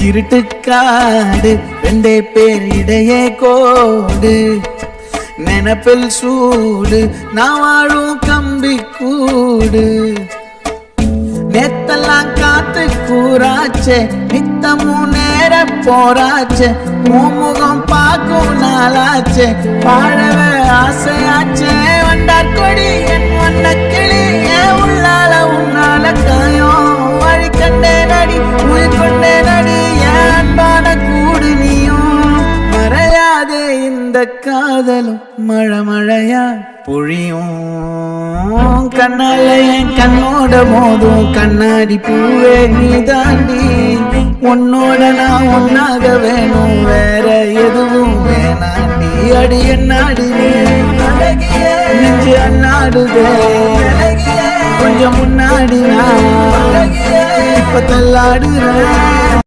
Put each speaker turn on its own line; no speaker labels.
இருட்டுக்காடு ரெண்டே பேர் இடையே கோடு நினப்பில் சூடு நான் வாழும் கம்பி கூடு நேத்தெல்லாம் காத்து கூறாச்சே நித்தமும் நேர போராச்சே முகம் பார்க்கும் நாளாச்சே வாழவே ஆசையாச்சே வண்டார் கொடி என் வண்ண கிளி ஏன் உள்ளால உன்னால காயம் வழி கண்டே நடி உயிர் கொண்டே நடி ஏன் அன்பான கூடு நீயும் மறையாதே இந்த காதலும் மழை மழையா பொழியும் கண்ணால என் கண்ணோட மோதும் கண்ணாடி பூவே நீ தாண்டி உன்னோட நான் ஒன்னாக வேணும் வேற எதுவும் வேணாண்டி அடி என்னாடி நெஞ்சு அண்ணாடுதே கொஞ்சம் முன்னாடி நான் இப்ப தள்ளாடுறேன்